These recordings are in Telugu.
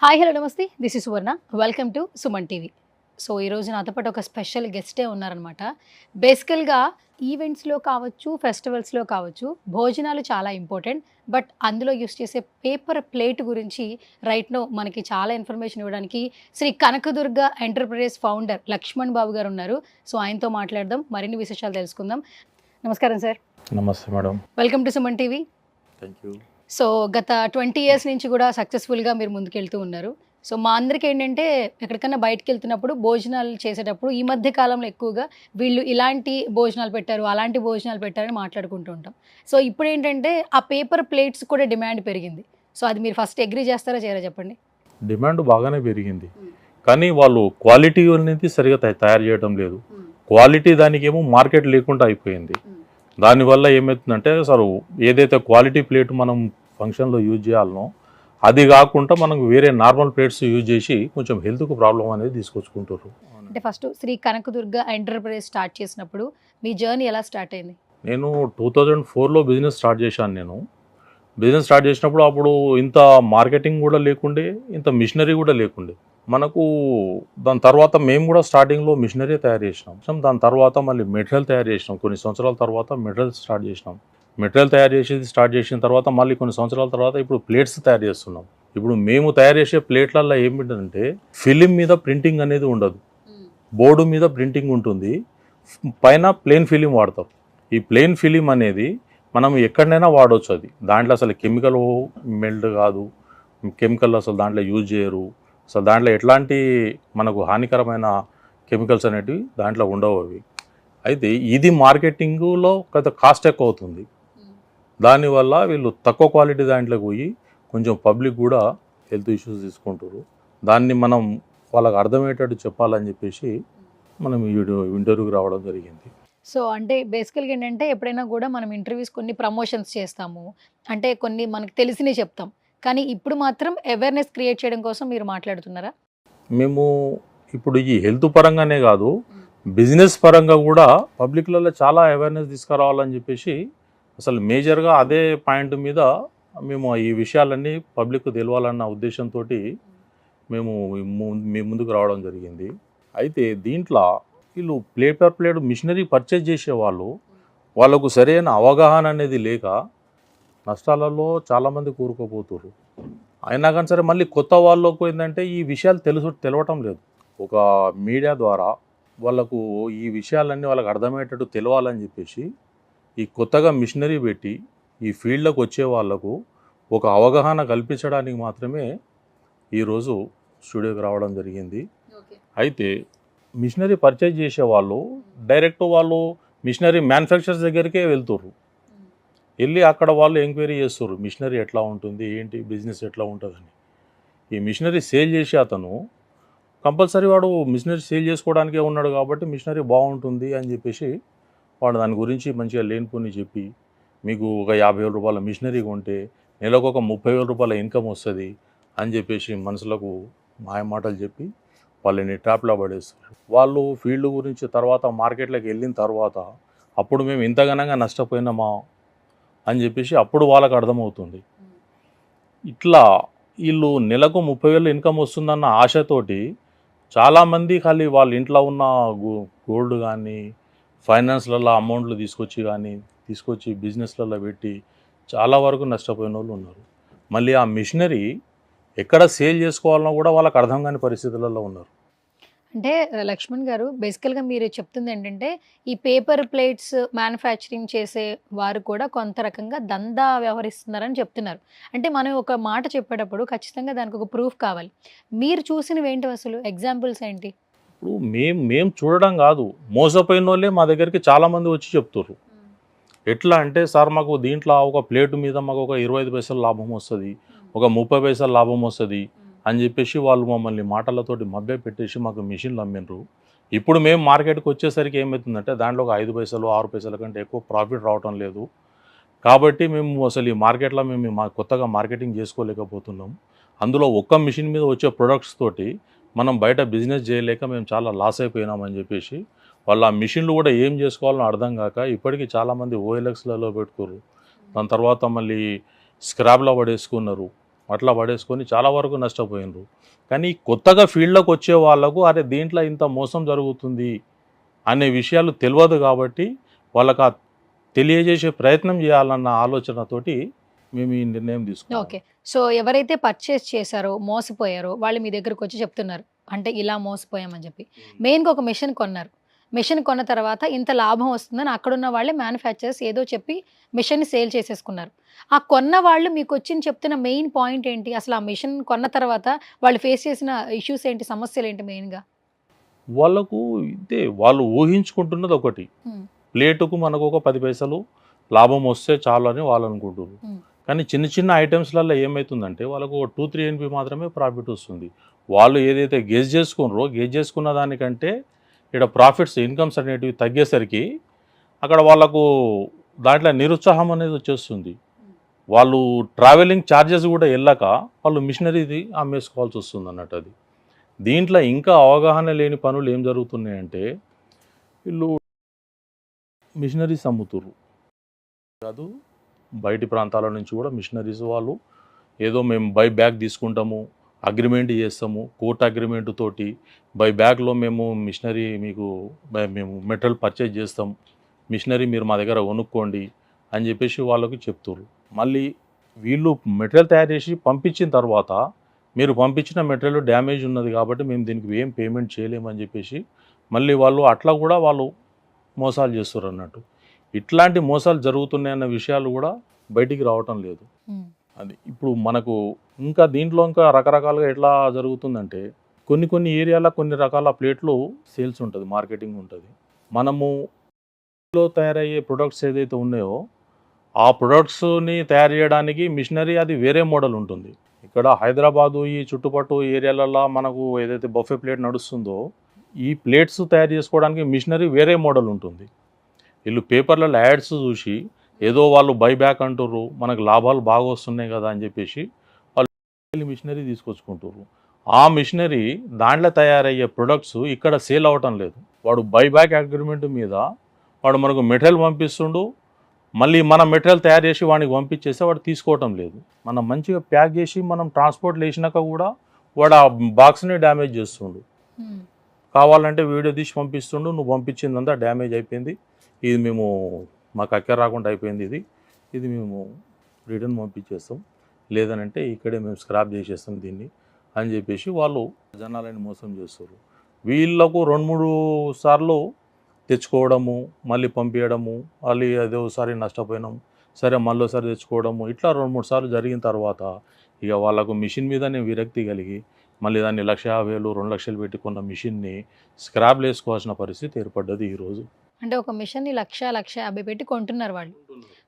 హాయ్ హలో నమస్తే this is Suvarna welcome to Suman TV. So ఈరోజు నాతో పాటు ఒక స్పెషల్ గెస్టే ఉన్నారనమాట. బేసికల్గా ఈవెంట్స్లో కావచ్చు, ఫెస్టివల్స్లో కావచ్చు, భోజనాలు చాలా ఇంపార్టెంట్. బట్ అందులో యూస్ చేసే పేపర్ ప్లేట్ గురించి రైట్ నో మనకి చాలా ఇన్ఫర్మేషన్ ఇవ్వడానికి శ్రీ కనకదుర్గ ఎంటర్ప్రైజెస్ ఫౌండర్ లక్ష్మణ్ బాబు గారు ఉన్నారు. సో ఆయనతో మాట్లాడదాం, మరిన్ని విశేషాలు తెలుసుకుందాం. నమస్కారం సార్. నమస్తే madam. Welcome to Suman TV. Thank you. So గత 20 ఇయర్స్ నుంచి కూడా సక్సెస్ఫుల్గా మీరు ముందుకెళ్తూ ఉన్నారు. సో మా అందరికీ ఏంటంటే ఎక్కడికన్నా బయటకు వెళ్తున్నప్పుడు భోజనాలు చేసేటప్పుడు ఈ మధ్య కాలంలో ఎక్కువగా వీళ్ళు ఇలాంటి భోజనాలు పెట్టారు, అలాంటి భోజనాలు పెట్టారని మాట్లాడుకుంటూ ఉంటాం. సో ఇప్పుడు ఏంటంటే ఆ పేపర్ ప్లేట్స్ కూడా డిమాండ్ పెరిగింది. సో అది మీరు ఫస్ట్ అగ్రీ చేస్తారా చేయరా చెప్పండి. డిమాండ్ బాగానే పెరిగింది, కానీ వాళ్ళు క్వాలిటీ అనేది సరిగా తయారు చేయడం లేదు. క్వాలిటీ దానికి ఏమో మార్కెట్ లేకుండా అయిపోయింది. దానివల్ల ఏమవుతుందంటే అసలు ఏదైతే క్వాలిటీ ప్లేట్ మనం ఫంక్షన్లో యూజ్ చేయాలనో అది కాకుండా మనకు వేరే నార్మల్ ప్లేట్స్ యూజ్ చేసి కొంచెం హెల్త్కు ప్రాబ్లం అనేది తీసుకొచ్చుకుంటారు. అంటే first Shri Kanakadurga enterprise start చేసినప్పుడు మీ జర్నీ ఎలా స్టార్ట్ అయింది? నేను 2004లో బిజినెస్ స్టార్ట్ చేశాను. బిజినెస్ స్టార్ట్ చేసినప్పుడు అప్పుడు ఇంత మార్కెటింగ్ కూడా లేకుండే, ఇంత మిషనరీ కూడా లేకుండే మనకు. దాని తర్వాత మేము కూడా స్టార్టింగ్లో మిషనరీ తయారు చేసినాం. దాని తర్వాత మళ్ళీ మెటీరియల్ తయారు చేసినాం. కొన్ని సంవత్సరాల తర్వాత మెటీరియల్ స్టార్ట్ చేసినాం. మెటీరియల్ తయారు చేసిన తర్వాత మళ్ళీ కొన్ని సంవత్సరాల తర్వాత ఇప్పుడు ప్లేట్స్ తయారు చేస్తున్నాం. ఇప్పుడు మేము తయారు చేసే ప్లేట్లలో ఏమిటంటే ఫిలిం మీద ప్రింటింగ్ అనేది ఉండదు, బోర్డు మీద ప్రింటింగ్ ఉంటుంది, పైన ప్లెయిన్ ఫిలిం వాడతాం. ఈ ప్లెయిన్ ఫిలిం అనేది మనం ఎక్కడైనా వాడవచ్చు. అది దాంట్లో అసలు కెమికల్ మెల్ట్ కాదు, కెమికల్ అసలు దాంట్లో యూజ్ చేయరు. అసలు దాంట్లో ఎట్లాంటి మనకు హానికరమైన కెమికల్స్ అనేటివి దాంట్లో ఉండవు అవి. అయితే ఇది మార్కెటింగ్లో కొంత కాస్ట్ ఎక్కువ అవుతుంది. దానివల్ల వీళ్ళు తక్కువ క్వాలిటీ దాంట్లోకి పోయి కొంచెం పబ్లిక్ కూడా హెల్త్ ఇష్యూస్ తీసుకుంటారు. దాన్ని మనం వాళ్ళకి అర్థమయ్యేటట్టు చెప్పాలని చెప్పేసి మనం ఇంటర్వ్యూకి రావడం జరిగింది. సో అంటే బేసికల్గా ఏంటంటే ఎప్పుడైనా కూడా మనం ఇంటర్వ్యూస్ కొన్ని ప్రమోషన్స్ చేస్తాము, అంటే కొన్ని మనకు తెలిసినవి చెప్తాం. కానీ ఇప్పుడు మాత్రం అవేర్నెస్ క్రియేట్ చేయడం కోసం మీరు మాట్లాడుతున్నారా? మేము ఇప్పుడు ఈ హెల్త్ పరంగానే కాదు, బిజినెస్ పరంగా కూడా పబ్లిక్లలో చాలా అవేర్నెస్ తీసుకురావాలని చెప్పేసి అసలు మేజర్గా అదే పాయింట్ మీద మేము ఈ విషయాలన్నీ పబ్లిక్ తెలవాలన్న ఉద్దేశంతో మేము మీ ముందుకు రావడం జరిగింది. అయితే దీంట్లో వీళ్ళు పేపర్ ప్లేట్ మిషనరీ పర్చేజ్ చేసేవాళ్ళు వాళ్ళకు సరైన అవగాహన అనేది లేక నష్టాలలో చాలామంది కూరుకుపోతున్నారు. అయినా కానీ సరే మళ్ళీ కొత్త వాళ్ళకు ఏంటంటే ఈ విషయాలు తెలవటం లేదు. ఒక మీడియా ద్వారా వాళ్ళకు ఈ విషయాలన్నీ వాళ్ళకి అర్థమయ్యేటట్టు తెలవాలని చెప్పేసి ఈ కొత్తగా మిషనరీ పెట్టి ఈ ఫీల్డ్లోకి వచ్చే వాళ్ళకు ఒక అవగాహన కల్పించడానికి మాత్రమే ఈరోజు స్టూడియోకి రావడం జరిగింది. అయితే మిషనరీ పర్చేజ్ చేసేవాళ్ళు డైరెక్ట్ వాళ్ళు మిషనరీ మ్యానుఫ్యాక్చరర్స్ దగ్గరికే వెళ్తుర్రు. వెళ్ళి అక్కడ వాళ్ళు ఎంక్వైరీ చేస్తారు మిషనరీ ఎట్లా ఉంటుంది, ఏంటి బిజినెస్ ఎట్లా ఉంటుందని. ఈ మిషనరీ సేల్ చేసే అతను కంపల్సరీ వాడు మిషనరీ సేల్ చేసుకోవడానికే ఉన్నాడు కాబట్టి మిషనరీ బాగుంటుంది అని చెప్పేసి వాడు దాని గురించి మంచిగా లేనిపోని చెప్పి మీకు ఒక 50,000 రూపాయల మిషనరీ కొంటే నెలకు ఒక 30,000 రూపాయల ఇన్కమ్ వస్తుంది అని చెప్పేసి మనుషులకు మాయ మాటలు చెప్పి వాళ్ళని ట్రాప్లో పడేస్తారు. వాళ్ళు ఫీల్డ్ గురించి తర్వాత మార్కెట్లోకి వెళ్ళిన తర్వాత అప్పుడు మేము ఇంతగానంగా నష్టపోయినామా అని చెప్పేసి అప్పుడు వాళ్ళకు అర్థమవుతుంది. ఇట్లా వీళ్ళు నెలకు 30,000 ఇన్కమ్ వస్తుందన్న ఆశతోటి చాలామంది ఖాళీ వాళ్ళ ఇంట్లో ఉన్న గోల్డ్ కానీ ఫైనాన్స్లలో అమౌంట్లు తీసుకొచ్చి బిజినెస్లలో పెట్టి చాలా వరకు నష్టపోయిన వాళ్ళు ఉన్నారు. మళ్ళీ ఆ మిషనరీ ఎక్కడ సేల్ చేసుకోవాలన్నా కూడా వాళ్ళకి అర్థం కాని పరిస్థితులలో ఉన్నారు. అంటే లక్ష్మణ్ గారు, బేసికల్గా మీరు చెప్తుంది ఏంటంటే ఈ పేపర్ ప్లేట్స్ మ్యానుఫ్యాక్చరింగ్ చేసే వారు కూడా కొంత రకంగా దందా వ్యవహరిస్తున్నారని చెప్తున్నారు. అంటే మనం ఒక మాట చెప్పేటప్పుడు ఖచ్చితంగా దానికి ఒక ప్రూఫ్ కావాలి. మీరు చూసినవి ఏంటి, అసలు ఎగ్జాంపుల్స్ ఏంటి? ఇప్పుడు మేము చూడడం కాదు, మోసపోయిన వాళ్ళే మా దగ్గరికి చాలామంది వచ్చి చెప్తారు. ఎట్లా అంటే సార్ మాకు దీంట్లో ఒక ప్లేట్ మీద మాకు ఒక 25 పైసలు లాభం వస్తుంది, ఒక 30 పైసలు లాభం వస్తుంది అని చెప్పేసి వాళ్ళు మమ్మల్ని మాటలతోటి మభ్య పెట్టేసి మాకు మిషన్లు అమ్మిండ్రు. ఇప్పుడు మేము మార్కెట్కి వచ్చేసరికి ఏమవుతుందంటే దాంట్లో ఒక 5 పైసలు 6 పైసల కంటే ఎక్కువ ప్రాఫిట్ రావటం లేదు. కాబట్టి మేము అసలు ఈ మార్కెట్లో మేము కొత్తగా మార్కెటింగ్ చేసుకోలేకపోతున్నాం. అందులో ఒక్క మిషన్ మీద వచ్చే ప్రొడక్ట్స్ తోటి మనం బయట బిజినెస్ చేయలేక మేము చాలా లాస్ అయిపోయినామని చెప్పేసి వాళ్ళు ఆ మిషన్లు కూడా ఏం చేసుకోవాలని అర్థం కాక ఇప్పటికీ చాలామంది ఓఎల్ఎక్స్లలో పెట్టుకోరు, దాని తర్వాత మళ్ళీ స్క్రాప్లో పడేసుకున్నారు. అట్లా పడేసుకొని చాలా వరకు నష్టపోయినరు. కానీ కొత్తగా ఫీల్డ్లోకి వచ్చే వాళ్ళకు అరే దీంట్లో ఇంత మోసం జరుగుతుంది అనే విషయాలు తెలియదు కాబట్టి వాళ్ళకి ఆ తెలియజేసే ప్రయత్నం చేయాలన్న ఆలోచనతోటి మేము ఈ నిర్ణయం తీసుకున్నాం. ఓకే. సో ఎవరైతే పర్చేస్ చేశారో, మోసపోయారో వాళ్ళు మీ దగ్గరకు వచ్చి చెప్తున్నారు. అంటే ఇలా మోసపోయామని చెప్పి. మెయిన్‌గా ఒక మెషిన్ కొన్నారు. మెషిన్ కొన్న తర్వాత ఇంత లాభం వస్తుందని అక్కడున్న వాళ్ళే మ్యానుఫ్యాక్చరర్స్ ఏదో చెప్పి మెషిన్‌ని సేల్ చేసేసుకున్నారు. ఆ కొన్న వాళ్ళు మీకొచ్చి చెప్తున్న మెయిన్ పాయింట్ ఏంటి? అసలు ఆ మెషిన్ కొన్న తర్వాత వాళ్ళు ఫేస్ చేసిన ఇష్యూస్ ఏంటి? సమస్యలేంటి మెయిన్‌గా? వాళ్ళకు ఇదే వాళ్ళు ఊహించుకుంటున్నది ఒకటి. హ్మ్. ప్లేటుకు మనకు ఒక 10 పైసలు లాభం వస్తే చాలు అని వాళ్ళు అనుకుంటున్నారు. హ్మ్. కానీ చిన్న చిన్న ఐటమ్స్లలో ఏమవుతుందంటే వాళ్ళకు 2-3 ఎన్పి మాత్రమే ప్రాఫిట్ వస్తుంది. వాళ్ళు ఏదైతే గెస్ చేసుకున్న దానికంటే ఇక్కడ ప్రాఫిట్స్ ఇన్కమ్స్ అనేటివి తగ్గేసరికి అక్కడ వాళ్ళకు దాంట్లో నిరుత్సాహం అనేది వచ్చేస్తుంది. వాళ్ళు ట్రావెలింగ్ ఛార్జెస్ కూడా వెళ్ళక వాళ్ళు మిషనరీది అమ్మేసుకోవాల్సి వస్తుంది అన్నట్టు. అది దీంట్లో ఇంకా అవగాహన లేని పనులు ఏం జరుగుతున్నాయంటే వీళ్ళు మిషనరీస్ అమ్ముతుర్రు కాదు, బయటి ప్రాంతాల నుంచి కూడా మిషనరీస్ వాళ్ళు ఏదో మేము బై బ్యాగ్ తీసుకుంటాము, అగ్రిమెంట్ చేస్తాము, కోర్ట్ అగ్రిమెంట్ తోటి బై బ్యాగ్లో మేము మిషనరీ మీకు మేము మెటీరియల్ పర్చేజ్ చేస్తాం, మిషనరీ మీరు మా దగ్గర కొనుక్కోండి అని చెప్పేసి వాళ్ళకి చెప్తుర్రు. మళ్ళీ వీళ్ళు మెటీరియల్ తయారు చేసి పంపించిన తర్వాత మీరు పంపించిన మెటీరియల్ డ్యామేజ్ ఉన్నది కాబట్టి మేము దీనికి ఏం పేమెంట్ చేయలేమని చెప్పేసి మళ్ళీ వాళ్ళు అట్లా కూడా వాళ్ళు మోసాలు చేస్తారు అన్నట్టు. ఇట్లాంటి మోసాలు జరుగుతున్నాయన్న విషయాలు కూడా బయటికి రావటం లేదు. అది ఇప్పుడు మనకు ఇంకా దీంట్లో ఇంకా రకరకాలుగా ఎట్లా జరుగుతుందంటే కొన్ని ఏరియాలో కొన్ని రకాల ప్లేట్లు సేల్స్ ఉంటుంది, మార్కెటింగ్ ఉంటుంది. మనము తయారయ్యే ప్రొడక్ట్స్ ఏదైతే ఉన్నాయో ఆ ప్రొడక్ట్స్ని తయారు చేయడానికి మిషనరీ అది వేరే మోడల్ ఉంటుంది. ఇక్కడ హైదరాబాదు ఈ చుట్టుపట్టు ఏరియాలలో మనకు ఏదైతే బఫే ప్లేట్ నడుస్తుందో ఈ ప్లేట్స్ తయారు చేసుకోవడానికి మిషనరీ వేరే మోడల్ ఉంటుంది. వీళ్ళు పేపర్లలో యాడ్స్ చూసి ఏదో వాళ్ళు బై బ్యాక్ అంటుర్రు, మనకు లాభాలు బాగా వస్తున్నాయి కదా అని చెప్పేసి వాళ్ళు మిషనరీ తీసుకొచ్చుకుంటారు. ఆ మిషనరీ దాంట్లో తయారయ్యే ప్రొడక్ట్స్ ఇక్కడ సేల్ అవ్వటం లేదు. వాడు బై బ్యాక్ అగ్రిమెంట్ మీద వాడు మనకు మెటీరియల్ పంపిస్తుండు, మళ్ళీ మన మెటీరియల్ తయారు చేసి వాడికి పంపించేస్తే వాడు తీసుకోవటం లేదు. మనం మంచిగా ప్యాక్ చేసి మనం ట్రాన్స్పోర్ట్లు వేసినాక కూడా వాడు ఆ బాక్స్ని డ్యామేజ్ చేస్తుండు. కావాలంటే వీడియో తీసి పంపిస్తుండు, నువ్వు పంపించిందంతా డ్యామేజ్ అయిపోయింది, ఇది మేము మాకు అక్కర రాకుండా అయిపోయింది, ఇది మేము రిటర్న్ పంపించేస్తాం, లేదనంటే ఇక్కడే మేము స్క్రాప్ చేసేస్తాం దీన్ని అని చెప్పేసి వాళ్ళు జనాలని మోసం చేస్తారు. వీళ్ళకు 2-3 సార్లు తెచ్చుకోవడము, మళ్ళీ పంపించడము, మళ్ళీ అదోసారి నష్టపోయినాం, సరే మళ్ళీసారి తెచ్చుకోవడము, ఇట్లా 2-3 సార్లు జరిగిన తర్వాత ఇక వాళ్ళకు మిషన్ మీదనే విరక్తి కలిగి మళ్ళీ దాన్ని 1,50,000 2 లక్షలు పెట్టి కొన్న మిషన్ని స్క్రాప్లు వేసుకోవాల్సిన పరిస్థితి ఏర్పడ్డది ఈరోజు. అంటే ఒక మిషన్ని 1,50,000 పెట్టి కొంటున్నారు వాళ్ళు.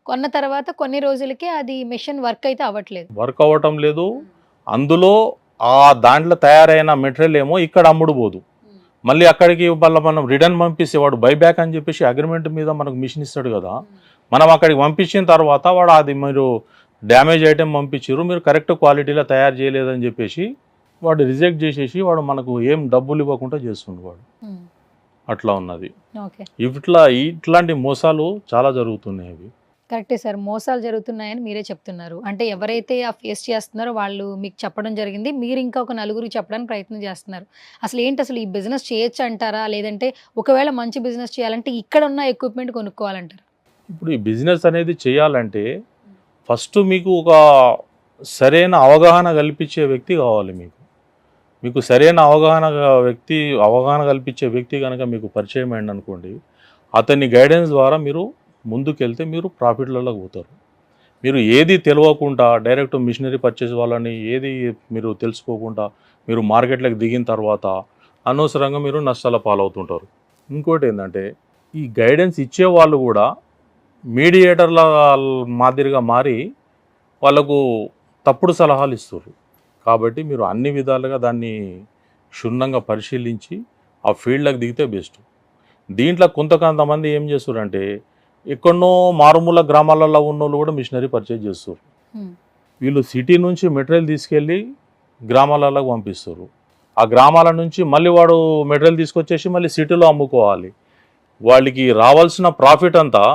కొన్న తర్వాత కొన్ని రోజులకే అది మిషన్ వర్క్ అయితే అవ్వట్లేదు. వర్క్ అవ్వటం లేదు. అందులో ఆ దాంట్లో తయారైన మెటీరియల్ ఏమో ఇక్కడ అమ్ముడు పోదు, మళ్ళీ అక్కడికి మళ్ళీ మనం రిటర్న్ పంపిస్తే వాడు బై బ్యాక్ అని చెప్పేసి అగ్రిమెంట్ మీద మనకు మిషన్ ఇస్తాడు కదా, మనం అక్కడికి పంపించిన తర్వాత వాడు అది మీరు డ్యామేజ్ ఐటెం పంపించారు, మీరు కరెక్ట్ క్వాలిటీలో తయారు చేయలేదని చెప్పేసి వాడు రిజెక్ట్ చేసేసి వాడు మనకు ఏం డబ్బులు ఇవ్వకుండా చేస్తుండు వాడు. అట్లా ఉన్నది. ఇట్లాంటి మోసాలు చాలా జరుగుతున్నాయి. అవి కరెక్టే సార్, మోసాలు జరుగుతున్నాయని మీరే చెప్తున్నారు. అంటే ఎవరైతే ఆ ఫేస్ చేస్తున్నారో వాళ్ళు మీకు చెప్పడం జరిగింది, మీరు ఇంకా ఒక నలుగురికి చెప్పడానికి ప్రయత్నం చేస్తున్నారు. అసలు ఈ బిజినెస్ చేయొచ్చు అంటారా, లేదంటే ఒకవేళ మంచి బిజినెస్ చేయాలంటే ఇక్కడ ఉన్న ఎక్విప్మెంట్ కొనుక్కోవాలంటారా? ఇప్పుడు ఈ బిజినెస్ అనేది చేయాలంటే ఫస్ట్ మీకు ఒక సరైన అవగాహన కల్పించే వ్యక్తి కావాలి. మీకు సరైన అవగాహన కల్పించే వ్యక్తి కనుక మీకు పరిచయం అయింది అనుకోండి, అతని గైడెన్స్ ద్వారా మీరు ముందుకెళ్తే మీరు ప్రాఫిట్లలోకి పోతారు. మీరు ఏది తెలియకుండా డైరెక్ట్ మిషనరీ పర్చేస్ వాళ్ళని ఏది మీరు తెలుసుకోకుండా మీరు మార్కెట్లోకి దిగిన తర్వాత అనవసరంగా మీరు నష్టాల పాలవుతుంటారు. ఇంకోటి ఏంటంటే ఈ గైడెన్స్ ఇచ్చే వాళ్ళు కూడా మీడియేటర్ల మాదిరిగా మారి వాళ్ళకు తప్పుడు సలహాలు ఇస్తారు. కాబట్టి మీరు అన్ని విధాలుగా దాన్ని క్షుణ్ణంగా పరిశీలించి ఆ ఫీల్డ్లోకి దిగితే బెస్ట్. దీంట్లో కొంతమంది ఏం చేస్తారంటే ఎక్కడో మారుమూల గ్రామాలలో ఉన్న వాళ్ళు కూడా మిషనరీ పర్చేజ్ చేస్తారు. వీళ్ళు సిటీ నుంచి మెటీరియల్ తీసుకెళ్ళి గ్రామాలకు పంపిస్తారు. ఆ గ్రామాల నుంచి మళ్ళీ వాడు మెటీరియల్ తీసుకొచ్చేసి మళ్ళీ సిటీలో అమ్ముకోవాలి. వాళ్ళకి రావాల్సిన ప్రాఫిట్ అంతా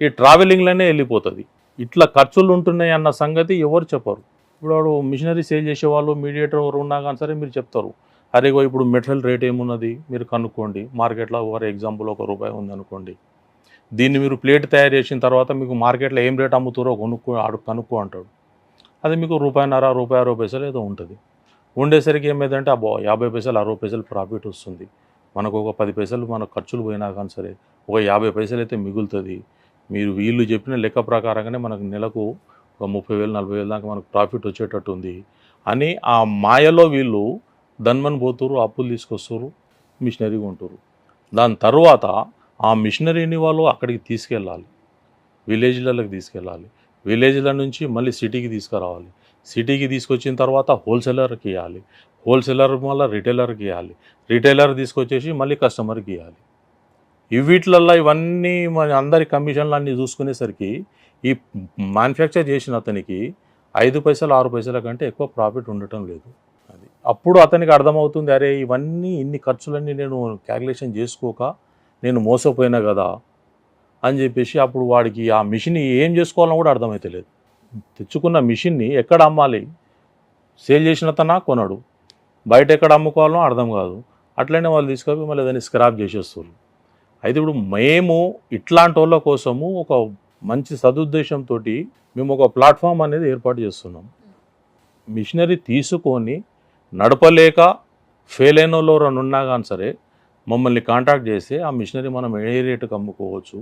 ఈ ట్రావెలింగ్లోనే వెళ్ళిపోతుంది. ఇట్లా ఖర్చులు ఉంటున్నాయి అన్న సంగతి ఎవరు చెప్పరు. ఇప్పుడు వాడు మిషనరీ సేల్ చేసేవాళ్ళు మీడియేటర్ ఎవరు ఉన్నా కానీ సరే మీరు చెప్తారు, అరే ఇగో ఇప్పుడు మెటీరియల్ రేట్ ఏమున్నది మీరు కనుక్కోండి, మార్కెట్లో ఫర్ ఎగ్జాంపుల్ ₹1 ఉందనుకోండి, దీన్ని మీరు ప్లేట్ తయారు చేసిన తర్వాత మీకు మార్కెట్లో ఏం రేట్ అమ్ముతారో కనుక్కో అంటాడు. అది మీకు ₹1.50 ఏదో ఉంటుంది. ఉండేసరికి ఏమైందంటే అబ్బో 50 పైసలు 60 పైసలు ప్రాఫిట్ వస్తుంది, మనకు ఒక 10 పైసలు మన ఖర్చులు పోయినా కానీ సరే ఒక 50 పైసలు అయితే మిగులుతుంది. మీరు వీళ్ళు చెప్పిన లెక్క ప్రకారంగానే మనకు నెలకు ఒక 30,000 40,000 దాకా మనకు ప్రాఫిట్ వచ్చేటట్టు ఉంది అని ఆ మాయలో వీళ్ళు ధన్మని పోతురు, అప్పులు తీసుకొస్తారు, మిషనరీ కొంటారు. దాని తర్వాత ఆ మిషనరీని వాళ్ళు అక్కడికి తీసుకెళ్ళాలి, విలేజ్లలోకి తీసుకెళ్ళాలి, విలేజ్ల నుంచి మళ్ళీ సిటీకి తీసుకురావాలి, సిటీకి తీసుకొచ్చిన తర్వాత హోల్సేలర్కి ఇవ్వాలి, హోల్సేలర్ మళ్ళీ రిటైలర్కి ఇవ్వాలి, రిటైలర్ తీసుకొచ్చేసి మళ్ళీ కస్టమర్కి ఇవ్వాలి. వీటిలల్లో ఇవన్నీ మన అందరి కమిషన్లు అన్నీ చూసుకునేసరికి ఈ మ్యానుఫ్యాక్చర్ చేసిన అతనికి 5 పైసలు 6 పైసల కంటే ఎక్కువ ప్రాఫిట్ ఉండటం లేదు. అది అప్పుడు అతనికి అర్థమవుతుంది, అరే ఇవన్నీ ఇన్ని ఖర్చులన్నీ నేను క్యాలిక్యులేషన్ చేసుకోక నేను మోసపోయినా కదా అని చెప్పేసి అప్పుడు వాడికి ఆ మిషన్ ఏం చేసుకోవాలని కూడా అర్థమవుతలేదు. తెచ్చుకున్న మిషన్ని ఎక్కడ అమ్మాలి, సేల్ చేసిన తన కొనడు, బయట ఎక్కడ అమ్ముకోవాలో అర్థం కాదు. అట్లనే వాళ్ళు తీసుకొని మళ్ళీ దాన్ని స్క్రాప్ చేసేస్తారు. అయితే ఇప్పుడు మేము ఇట్లాంటి వాళ్ళ కోసము ఒక మంచి సదుద్దేశంతో మేము ఒక ప్లాట్ఫామ్ అనేది ఏర్పాటు చేస్తున్నాం. మిషనరీ తీసుకొని నడపలేక ఫెయిల్ అయిన వాళ్ళు ఎవరైనా ఉన్నా కానీ సరే మమ్మల్ని కాంటాక్ట్ చేస్తే ఆ మిషనరీ మనం ఏ రేటుకి అమ్ముకోవచ్చు,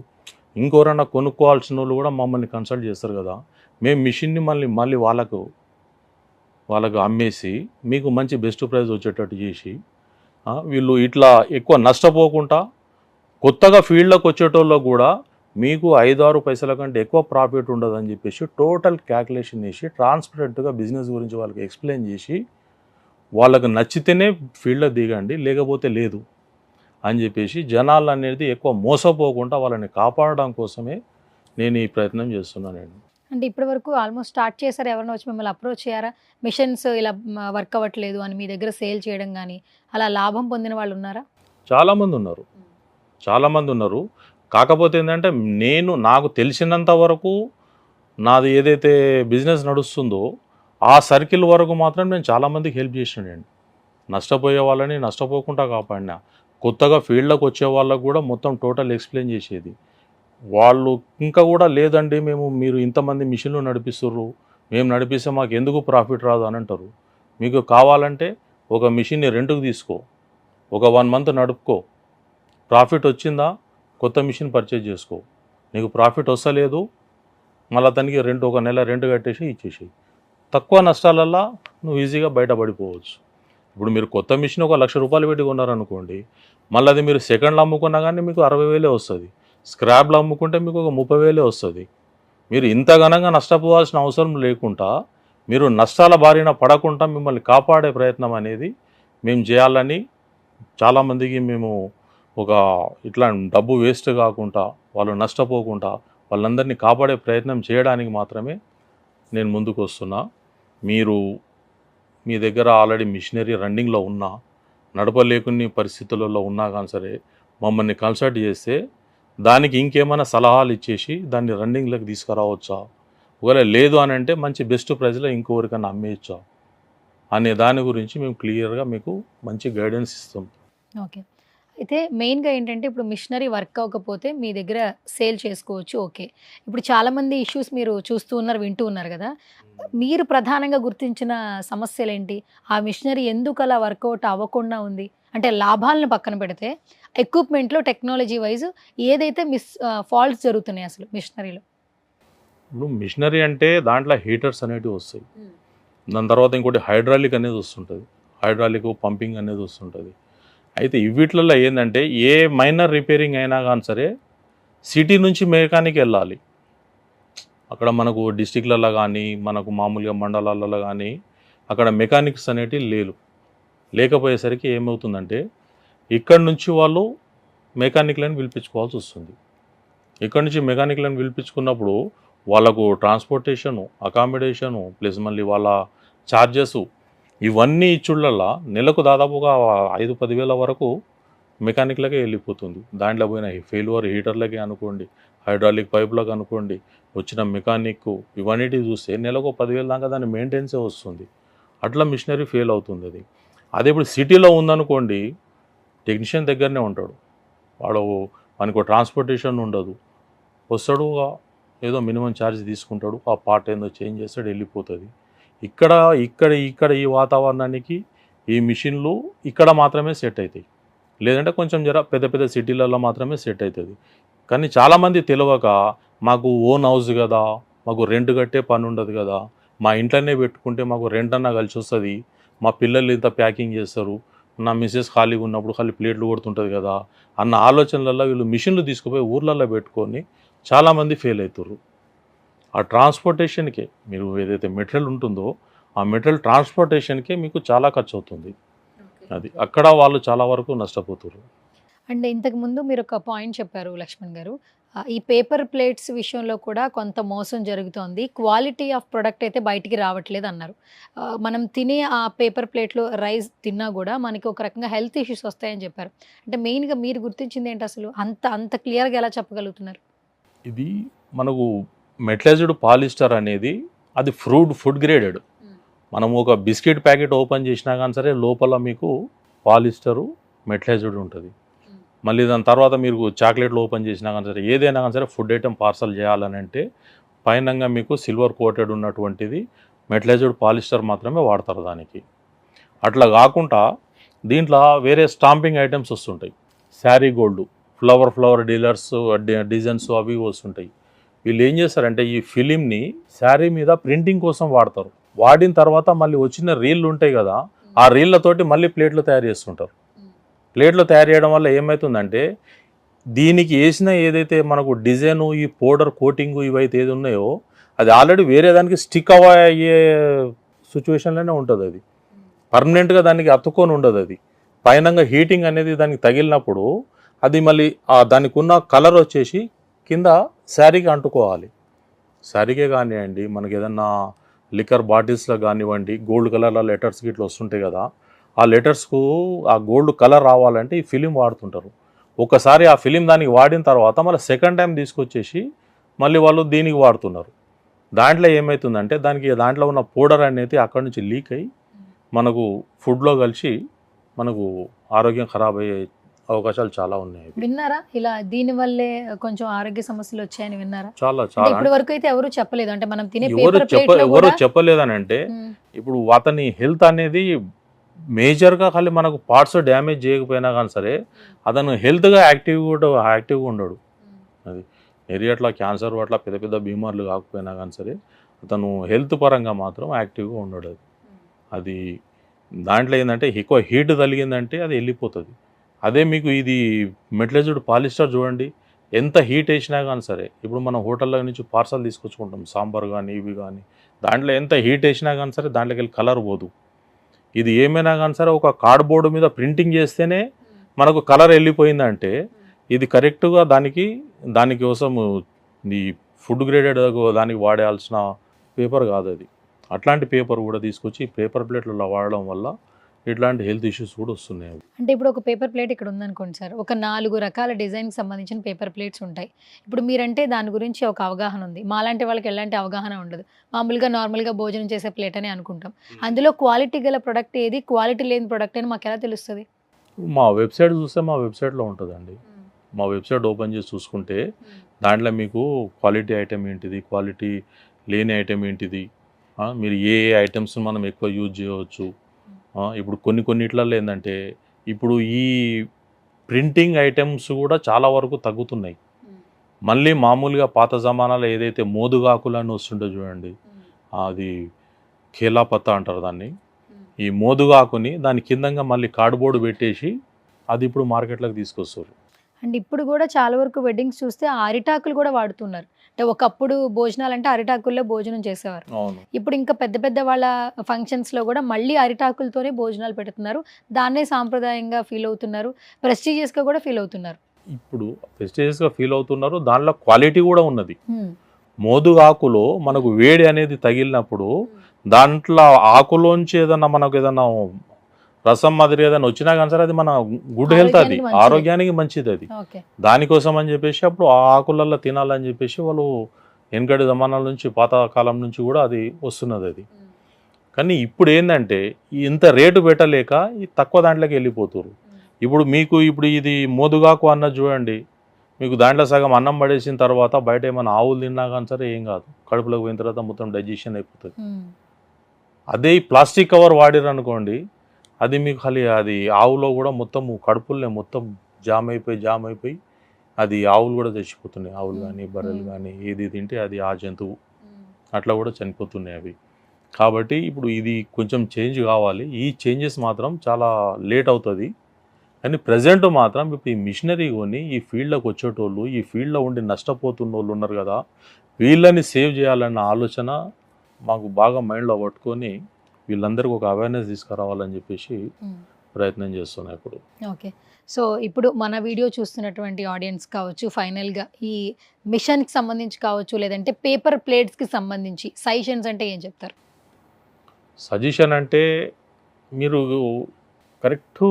ఇంకెవరైనా కొనుక్కోవాల్సిన వాళ్ళు కూడా మమ్మల్ని కన్సల్ట్ చేస్తారు కదా, మేము మిషన్ని మళ్ళీ వాళ్ళకు అమ్మేసి మీకు మంచి బెస్ట్ ప్రైస్ వచ్చేటట్టు చేసి వీళ్ళు ఇట్లా ఎక్కువ నష్టపోకుండా కొత్తగా ఫీల్డ్లోకి వచ్చేటోళ్ళకు కూడా మీకు 5-6 పైసల కంటే ఎక్కువ ప్రాఫిట్ ఉండదు అని చెప్పేసి టోటల్ క్యాల్కులేషన్ చేసి ట్రాన్స్పరెంట్గా బిజినెస్ గురించి వాళ్ళకి ఎక్స్ప్లెయిన్ చేసి వాళ్ళకి నచ్చితేనే ఫీల్డ్లో దిగండి లేకపోతే లేదు అని చెప్పేసి జనాలు అనేది ఎక్కువ మోసపోకుండా వాళ్ళని కాపాడడం కోసమే నేను ఈ ప్రయత్నం చేస్తున్నానండి. అంటే ఇప్పటి వరకు ఆల్మోస్ట్ స్టార్ట్ చేశారు, ఎవరైనా వచ్చి మిమ్మల్ని అప్రోచ్ చేయారా, మిషన్స్ ఇలా వర్క్ అవ్వట్లేదు అని మీ దగ్గర సేల్ చేయడం కానీ అలా లాభం పొందిన వాళ్ళు ఉన్నారా? చాలామంది ఉన్నారు. కాకపోతే ఏంటంటే నాకు తెలిసినంత వరకు నాది ఏదైతే బిజినెస్ నడుస్తుందో ఆ సర్కిల్ వరకు మాత్రం నేను చాలామందికి హెల్ప్ చేసినానండి. నష్టపోయే వాళ్ళని నష్టపోకుండా కాపాడినా, కొత్తగా ఫీల్డ్లోకి వచ్చే వాళ్ళకు కూడా మొత్తం టోటల్ ఎక్స్ప్లెయిన్ చేసేది. వాళ్ళు ఇంకా కూడా లేదండి మీరు ఇంతమంది మిషన్లు నడిపిస్తుర్రు, మేము నడిపిస్తే మాకు ఎందుకు ప్రాఫిట్ రాదు అని అంటారు. మీకు కావాలంటే ఒక మిషన్ని రెంట్కి తీసుకో, ఒక 1 మంత్ నడుపుకో, ప్రాఫిట్ వచ్చిందా కొత్త మిషన్ పర్చేజ్ చేసుకో, నీకు ప్రాఫిట్ వస్తలేదు మళ్ళీ దానికి ఒక నెల రెంట్ కట్టేసి ఇచ్చేసి తక్కువ నష్టాలల్లో నువ్వు ఈజీగా బయటపడిపోవచ్చు. ఇప్పుడు మీరు కొత్త మిషన్ ఒక ₹1,00,000 పెట్టి కొన్నారనుకోండి, మళ్ళీ అది మీరు సెకండ్లో అమ్ముకున్నా కానీ మీకు 60,000 వస్తుంది, స్క్రాప్లో అమ్ముకుంటే మీకు ఒక 30,000 వస్తుంది. మీరు ఇంత ఘనంగా నష్టపోవాల్సిన అవసరం లేకుండా మీరు నష్టాల బారిన పడకుండా మిమ్మల్ని కాపాడే ప్రయత్నం అనేది మేము చేయాలని చాలామందికి మేము ఒక ఇట్లా డబ్బు వేస్ట్ కాకుండా వాళ్ళు నష్టపోకుండా వాళ్ళందరినీ కాపాడే ప్రయత్నం చేయడానికి మాత్రమే నేను ముందుకు వస్తున్నా. మీరు మీ దగ్గర ఆల్రెడీ మిషనరీ రన్నింగ్లో ఉన్నా, నడపలేకుని పరిస్థితులలో ఉన్నా కానీ సరే మమ్మల్ని కన్సల్ట్ చేస్తే దానికి ఇంకేమైనా సలహాలు ఇచ్చేసి దాన్ని రన్నింగ్లోకి తీసుకురావచ్చా, ఒకవేళ లేదు అని అంటే మంచి బెస్ట్ ప్రైస్లో ఇంకొకరికైనా అమ్మేయచ్చా అనే దాని గురించి మేము క్లియర్గా మీకు మంచి గైడెన్స్ ఇస్తాం. ఓకే. అయితే మెయిన్‌గా ఏంటంటే ఇప్పుడు మిషనరీ వర్క్ అవ్వకపోతే మీ దగ్గర సేల్ చేసుకోవచ్చు. ఓకే. ఇప్పుడు చాలామంది ఇష్యూస్ మీరు చూస్తూ ఉన్నారు, వింటూ ఉన్నారు గదా! మీరు ప్రధానంగా గుర్తించిన సమస్యలేంటి? ఆ మిషనరీ ఎందుకలా వర్కౌట్ అవ్వకుండా ఉంది? అంటే లాభాలను పక్కన పెడితే ఎక్విప్‌మెంట్‌లో టెక్నాలజీ వైస్ ఏదైతే ఫాల్ట్స్ జరుగుతున్నాయి అసలు మిషనరీలో? ఇప్పుడు మిషనరీ అంటే దాంట్లో హీటర్స్ అనేటివి వస్తాయి, దాని తర్వాత ఇంకోటి హైడ్రాలిక్ అనేది వస్తుంటుంది, హైడ్రాలిక్ పంపింగ్ అనేది వస్తుంటుంది. అయితే వీటిలలో ఏంటంటే ఏ మైనర్ రిపేరింగ్ అయినా కానీ సరే సిటీ నుంచి మెకానిక్ వెళ్ళాలి. అక్కడ మనకు డిస్టిక్లలో కానీ మనకు మామూలుగా మండలాలలో కానీ అక్కడ మెకానిక్స్ అనేటివి లేకపోయేసరికి ఏమవుతుందంటే ఇక్కడ నుంచి వాళ్ళు మెకానిక్లను పిలిపించుకోవాల్సి వస్తుంది. ఇక్కడ నుంచి మెకానిక్లను పిలిపించుకున్నప్పుడు వాళ్ళకు ట్రాన్స్పోర్టేషను, అకామిడేషను ప్లస్ మళ్ళీ వాళ్ళ ఛార్జెస్ ఇవన్నీ ఇచ్చుళ్ళల్లో నెలకు దాదాపుగా 5-10 వేల వరకు మెకానిక్లకే వెళ్ళిపోతుంది. దాంట్లో పోయిన ఫెయిల్యూర్ హీటర్లకే అనుకోండి, హైడ్రాలిక్ పైపులకు అనుకోండి, వచ్చిన మెకానిక్ ఇవన్నిటి చూస్తే నెలకు 10,000 దాకా దాని మెయింటెనెన్సే వస్తుంది. అట్లా మిషనరీ ఫెయిల్ అవుతుంది అది. అదే ఇప్పుడు సిటీలో ఉందనుకోండి, టెక్నీషియన్ దగ్గరనే ఉంటాడు, వాడు మనకు ట్రాన్స్పోర్టేషన్ ఉండదు, వస్తాడు ఏదో మినిమం ఛార్జ్ తీసుకుంటాడు, ఆ పార్ట్ ఏందో చేంజ్ చేస్తాడు, వెళ్ళిపోతుంది. ఇక్కడ ఇక్కడ ఇక్కడ ఈ వాతావరణానికి ఈ మిషన్లు ఇక్కడ మాత్రమే సెట్ అవుతాయి. లేదంటే కొంచెం జర పెద్ద పెద్ద సిటీలలో మాత్రమే సెట్ అవుతుంది. కానీ చాలామంది తెలియక మాకు ఓన్ హౌస్ కదా, మాకు రెంట్ కట్టే పని ఉండదు కదా, మా ఇంట్లోనే పెట్టుకుంటే మాకు రెంట్ అన్నా కలిసి వస్తుంది, మా పిల్లలు ఇంత ప్యాకింగ్ చేస్తారు, నా మిస్సెస్ ఖాళీగా ఉన్నప్పుడు ఖాళీ ప్లేట్లు కొడుతుంటుంది కదా అన్న ఆలోచనలలో వీళ్ళు మిషన్లు తీసుకుపోయి ఊర్లలో పెట్టుకొని చాలామంది ఫెయిల్ అవుతారు. ఆ ట్రాన్స్పోర్టేషన్కే మీరు ఏదైతే మెటీరియల్ ఉంటుందో ఆ మెటీరియల్ ట్రాన్స్పోర్టేషన్కే మీకు చాలా ఖర్చు అవుతుంది. అది అక్కడ వాళ్ళు చాలా వరకు నష్టపోతారు. అండ్ ఇంతకుముందు మీరు ఒక పాయింట్ చెప్పారు లక్ష్మణ్ గారు, ఈ పేపర్ ప్లేట్స్ విషయంలో కూడా కొంత మోసం జరుగుతోంది, క్వాలిటీ ఆఫ్ ప్రొడక్ట్ అయితే బయటికి రావట్లేదు అన్నారు. మనం తినే ఆ పేపర్ ప్లేట్లో రైస్ తిన్నా కూడా మనకి ఒక రకంగా హెల్త్ ఇష్యూస్ వస్తాయని చెప్పారు. అంటే మెయిన్గా మీరు గుర్తించింది ఏంటి అసలు? అంత అంత క్లియర్గా ఎలా చెప్పగలుగుతున్నారు? ఇది మనకు మెటలైజ్డ్ పాలిస్టర్ అనేది అది ఫుడ్ గ్రేడెడ్. మనం ఒక బిస్కెట్ ప్యాకెట్ ఓపెన్ చేసినా కానీ సరే లోపల మీకు పాలిస్టరు మెటలైజ్డ్ ఉంటుంది. మళ్ళీ దాని తర్వాత మీరు చాక్లెట్లు ఓపెన్ చేసినా కానీ సరే ఏదైనా కానీ సరే ఫుడ్ ఐటెం పార్సల్ చేయాలని అంటే పైనంగా మీకు సిల్వర్ కోటెడ్ ఉన్నటువంటిది మెటలైజ్డ్ పాలిస్టర్ మాత్రమే వాడతారు దానికి. అట్లా కాకుండా దీంట్లో వేరే స్టాంపింగ్ ఐటమ్స్ వస్తుంటాయి, sari gold, flower dealers designs అవి వస్తుంటాయి. వీళ్ళు ఏం చేస్తారంటే ఈ ఫిలింని శారీ మీద ప్రింటింగ్ కోసం వాడతారు. వాడిన తర్వాత మళ్ళీ వచ్చిన రీళ్ళు ఉంటాయి కదా, ఆ రీళ్ళతోటి మళ్ళీ ప్లేట్లు తయారు చేస్తుంటారు. ప్లేట్లు తయారు చేయడం వల్ల ఏమవుతుందంటే దీనికి వేసిన ఏదైతే మనకు డిజైను ఈ పౌడర్ కోటింగు ఇవైతే ఏది ఉన్నాయో అది ఆల్రెడీ వేరే దానికి స్టిక్ అయ్యే సిచ్యువేషన్లోనే ఉంటుంది. అది పర్మనెంట్గా దానికి అతుక్కొని ఉండదు. అది పైనంగా హీటింగ్ అనేది దానికి తగిలినప్పుడు అది మళ్ళీ దానికి ఉన్న కలర్ వచ్చేసి కింద శారీకి అంటుకోవాలి. శారీకే కానివ్వండి, మనకి ఏదన్నా లిక్కర్ బాటిల్స్లో కానివ్వండి, గోల్డ్ కలర్లో లెటర్స్కి ఇట్లా వస్తుంటాయి కదా, ఆ లెటర్స్కు ఆ గోల్డ్ కలర్ రావాలంటే ఈ ఫిలిం వాడుతుంటారు. ఒకసారి ఆ ఫిలిం దానికి వాడిన తర్వాత మళ్ళీ సెకండ్ టైం తీసుకొచ్చేసి మళ్ళీ వాళ్ళు దీనికి వాడుతున్నారు. దాంట్లో ఏమవుతుందంటే దాంట్లో ఉన్న పౌడర్ అనేది అక్కడి నుంచి లీక్ అయ్యి మనకు ఫుడ్లో కలిసి మనకు ఆరోగ్యం ఖరాబ్ అయ్యే అవకాశాలు చాలా ఉన్నాయి. విన్నారా ఇలా దీని వల్లే కొంచెం ఆరోగ్య సమస్యలు వచ్చాయని విన్నారా? చాలా ఇప్పటి వరకు అయితే ఎవరు చెప్పలేదు. అంటే మనం తినే ఎవరు చెప్పలేదని అంటే ఇప్పుడు అతని హెల్త్ అనేది మేజర్గా ఖాళీ మనకు పార్ట్స్ డ్యామేజ్ చేయకపోయినా కానీ సరే అతను హెల్త్గా యాక్టివ్గా ఉండడు. అది ఏరియా అట్లా క్యాన్సర్ అట్లా పెద్ద పెద్ద బీమార్లు కాకపోయినా కానీ సరే అతను హెల్త్ పరంగా మాత్రం యాక్టివ్గా ఉండడు. అది దాంట్లో ఏంటంటే ఎక్కువ హీట్ తగిలిందంటే అది వెళ్ళిపోతుంది. అదే మీకు ఇది మెటలైజ్డ్ పాలిస్టర్ చూడండి, ఎంత హీట్ వేసినా కానీ సరే ఇప్పుడు మనం హోటల్లో నుంచి పార్సల్ తీసుకొచ్చుకుంటాం, సాంబార్ కానీ ఇవి కానీ, దాంట్లో ఎంత హీట్ వేసినా కానీ సరే దాంట్లోకి వెళ్ళి కలర్ పోదు. ఇది ఏమైనా కానీ సరే ఒక కార్డ్బోర్డు మీద ప్రింటింగ్ చేస్తేనే మనకు కలర్ వెళ్ళిపోయిందంటే ఇది కరెక్ట్గా దానికోసం ఈ ఫుడ్ గ్రేడెడ్ దానికి వాడాల్సిన పేపర్ కాదు అది. అట్లాంటి పేపర్ కూడా తీసుకొచ్చి పేపర్ ప్లేట్లలో వాడడం వల్ల ఇట్లాంటి హెల్త్ ఇష్యూస్ కూడా వస్తున్నాయి. అంటే ఇప్పుడు ఒక పేపర్ ప్లేట్ ఇక్కడ ఉందనుకోండి సార్, ఒక 4 రకాల డిజైన్కి సంబంధించిన పేపర్ ప్లేట్స్ ఉంటాయి. ఇప్పుడు మీరంటే దాని గురించి ఒక అవగాహన ఉంది, మాలాంటి వాళ్ళకి ఎలాంటి అవగాహన ఉండదు. మామూలుగా నార్మల్గా భోజనం చేసే ప్లేట్ అని అనుకుంటాం. అందులో క్వాలిటీ గల ప్రొడక్ట్ ఏది, క్వాలిటీ లేని ప్రొడక్ట్ అని మాకు ఎలా తెలుస్తుంది? మా వెబ్సైట్ చూస్తే మా వెబ్సైట్లో ఉంటుందండి. మా వెబ్సైట్ ఓపెన్ చేసి చూసుకుంటే దాంట్లో మీకు క్వాలిటీ ఐటెం ఏంటిది, క్వాలిటీ లేని ఐటెం ఏంటిది, మీరు ఏ ఐటమ్స్ మనం ఎక్కువ యూజ్ చేయవచ్చు. ఇప్పుడు కొన్నిట్లలో ఏంటంటే ఇప్పుడు ఈ ప్రింటింగ్ ఐటమ్స్ కూడా చాలా వరకు తగ్గుతున్నాయి. మళ్ళీ మామూలుగా పాత జమానాలో ఏదైతే మోదుగాకులు అని వస్తుంటే చూడండి, అది ఖేలాపత్తా అంటారు దాన్ని. ఈ మోదుగాకుని దాని కిందంగా మళ్ళీ కార్డ్బోర్డు పెట్టేసి అది ఇప్పుడు మార్కెట్లోకి తీసుకొస్తారు. అండ్ ఇప్పుడు కూడా చాలా వరకు వెడ్డింగ్స్ చూస్తే అరిటాకులు కూడా వాడుతున్నారు. అంటే ఒకప్పుడు భోజనాలు అంటే అరిటాకుల్లో భోజనం చేసేవారు. ఇప్పుడు ఇంకా పెద్ద పెద్ద వాళ్ళ ఫంక్షన్స్లో కూడా మళ్ళీ అరిటాకులతోనే భోజనాలు పెడుతున్నారు. దాన్నే సాంప్రదాయంగా ఫీల్ అవుతున్నారు, ప్రెస్టీజియస్గా కూడా ఫీల్ అవుతున్నారు. ఇప్పుడు ప్రెస్టీజియస్గా ఫీల్ అవుతున్నారు, దానిలో క్వాలిటీ కూడా ఉన్నది. మోదుగాకులో మనకు వేడి అనేది తగిలినప్పుడు దాంట్లో ఆకులోంచి ఏదన్నా మనకు ఏదన్నా రసం మాదిరి ఏదైనా వచ్చినా కానీ సరే అది మన గుడ్ హెల్త్, అది ఆరోగ్యానికి మంచిది. ఆరోగ్యానికి మంచిది. అది ఓకే. దానికోసం అని చెప్పేసి అప్పుడు ఆ ఆకులల్లో తినాలని చెప్పేసి వాళ్ళు వెనకటి జమానాల నుంచి, పాతకాలం నుంచి కూడా అది వస్తున్నది. అది కానీ ఇప్పుడు ఏంటంటే ఇంత రేటు పెట్టలేక ఈ తక్కువ దాంట్లోకి వెళ్ళిపోతారు. ఇప్పుడు మీకు ఇప్పుడు ఇది మోదుగాకు అన్నది చూడండి, మీకు దాంట్లో సగం అన్నం పడేసిన తర్వాత బయట ఏమైనా ఆవులు తిన్నా కానీ సరే ఏం కాదు, కడుపులోకి పోయిన తర్వాత మొత్తం డైజెషన్ అయిపోతుంది. అదే ఈ ప్లాస్టిక్ కవర్ వాడిరు అనుకోండి, అది మీకు ఖాళీ అది ఆవులో కూడా మొత్తం కడుపులనే మొత్తం జామ్ అయిపోయి అది ఆవులు కూడా చచ్చిపోతున్నాయి. ఆవులు కానీ బర్రెలు కానీ ఏది తింటే అది ఆ జంతువు అట్లా కూడా చనిపోతున్నాయి అవి. కాబట్టి ఇప్పుడు ఇది కొంచెం చేంజ్ కావాలి. ఈ చేంజెస్ మాత్రం చాలా లేట్ అవుతుంది. కానీ ప్రజెంట్ మాత్రం ఇప్పుడు ఈ మిషనరీ కొని ఈ ఫీల్డ్లోకి వచ్చేటోళ్ళు, ఈ ఫీల్డ్లో ఉండి నష్టపోతున్న వాళ్ళు ఉన్నారు కదా, వీళ్ళని సేవ్ చేయాలన్న ఆలోచన మాకు బాగా మైండ్లో పట్టుకొని వీళ్ళందరికీ ఒక అవేర్నెస్ తీసుకురావాలని చెప్పేసి ప్రయత్నం చేస్తున్నాయి ఇప్పుడు. ఓకే. సో ఇప్పుడు మన వీడియో చూస్తున్నటువంటి ఆడియన్స్ కావచ్చు, ఫైనల్గా ఈ మిషన్కి సంబంధించి కావచ్చు, లేదంటే పేపర్ ప్లేట్స్కి సంబంధించి సజెషన్స్ అంటే ఏం చెప్తారు? సజెషన్ అంటే మీరు కరెక్ట్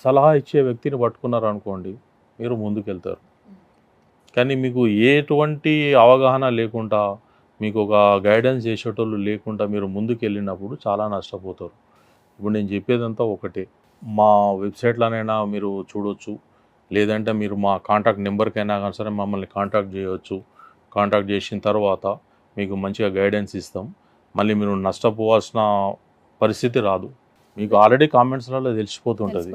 సలహా ఇచ్చే వ్యక్తిని పట్టుకున్నారు అనుకోండి, మీరు ముందుకెళ్తారు. కానీ మీకు ఎటువంటి అవగాహన లేకుండా, మీకు ఒక గైడెన్స్ చేసేటోళ్ళు లేకుండా మీరు ముందుకు వెళ్ళినప్పుడు చాలా నష్టపోతారు. ఇప్పుడు నేను చెప్పేదంతా ఒకటే, మా వెబ్సైట్లోనైనా మీరు చూడవచ్చు, లేదంటే మీరు మా కాంటాక్ట్ నెంబర్కైనా కానీ సరే మమ్మల్ని కాంటాక్ట్ చేయవచ్చు. కాంటాక్ట్ చేసిన తర్వాత మీకు మంచిగా గైడెన్స్ ఇస్తాం. మళ్ళీ మీరు నష్టపోవాల్సిన పరిస్థితి రాదు. మీకు ఆల్రెడీ కామెంట్స్లలో తెలిసిపోతుంటుంది.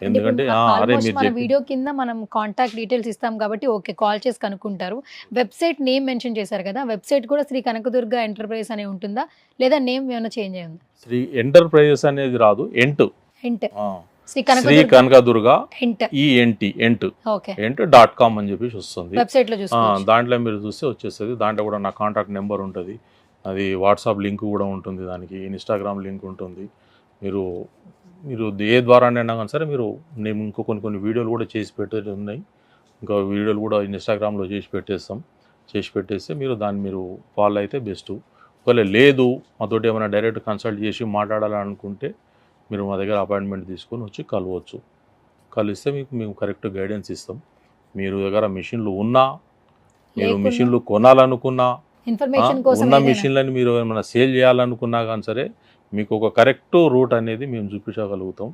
ఎందుకంటే అరే మీరు మన వీడియో కింద మనం కాంటాక్ట్ డీటెయిల్స్ ఇస్తాం కాబట్టి ఓకే, కాల్ చేసి కనుక్కుంటారు. వెబ్సైట్ నేమ్ మెన్షన్ చేశారు కదా, వెబ్సైట్ కూడా శ్రీ కనకదుర్గ ఎంటర్ప్రైజెస్ అనే ఉంటుందా, లేదా నేమ్ ఏమైనా చేంజ్ అయ్యిందా? శ్రీ ఎంటర్ప్రైజెస్ అనేది రాదు, ఎంట్ శ్రీ శ్రీ కనకదుర్గ ఎంట్ ఓకే .com అని చెప్పేసి వస్తుంది. వెబ్సైట్ లో చూసుకోవచ్చు. దాంట్లో మీరు చూస్తే వచ్చేస్తుంది. దాంట్లో కూడా నా కాంటాక్ట్ నెంబర్ ఉంటుంది, అది వాట్సాప్ లింక్ కూడా ఉంటుంది, దానికి ఇన్స్టాగ్రామ్ లింక్ ఉంటుంది. మీరు ఏ ద్వారానైనా కానీ సరే నేను ఇంకో కొన్ని వీడియోలు కూడా చేసి పెట్టేది ఉన్నాయి. ఇంకా వీడియోలు కూడా ఇన్స్టాగ్రామ్లో చేసి పెట్టేస్తే మీరు ఫాలో అయితే బెస్ట్. ఒకవేళ లేదు మాతోటి ఏమైనా డైరెక్ట్ కన్సల్ట్ చేసి మాట్లాడాలనుకుంటే మీరు మా దగ్గర అపాయింట్మెంట్ తీసుకొని వచ్చి కలిస్తే మేము కరెక్ట్ గైడెన్స్ ఇస్తాం. మీరు దగ్గర మిషన్లు ఉన్నా, మీరు మిషన్లు కొనాలనుకున్నా, ఇన్ఫర్మేషన్ కోసం ఉన్న మిషన్లని మీరు ఏమైనా సేల్ చేయాలనుకున్నా కానీ సరే మీకు ఒక కరెక్ట్ రూట్ అనేది మేము చూపించగలుగుతాం.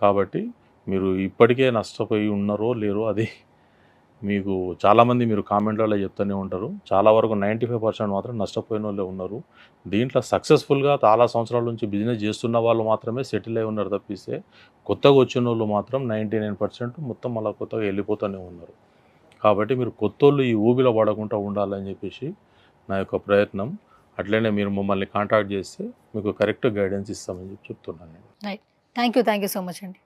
కాబట్టి మీరు ఇప్పటికే నష్టపోయి ఉన్నారో లేరో అది మీకు చాలామంది మీరు కామెంట్లలో చెప్తూనే ఉంటారు. చాలా వరకు 95% మాత్రం నష్టపోయిన వాళ్ళే ఉన్నారు. దీంట్లో సక్సెస్ఫుల్గా చాలా సంవత్సరాల నుంచి బిజినెస్ చేస్తున్న వాళ్ళు మాత్రమే సెటిల్ అయి ఉన్నారు తప్పిస్తే కొత్తగా వచ్చిన వాళ్ళు మాత్రం 99% మొత్తం అలా కొత్తగా వెళ్ళిపోతూనే ఉన్నారు. కాబట్టి మీరు కొత్తోళ్ళు ఈ ఊబిలో పడకుండా ఉండాలని చెప్పేసి నా యొక్క ప్రయత్నం. అట్లనే మీరు మమ్మల్ని కాంటాక్ట్ చేస్తే మీకు కరెక్ట్ గైడెన్స్ ఇస్తామని చెప్తున్నాను. థ్యాంక్ యూ సో మచ్ అండి.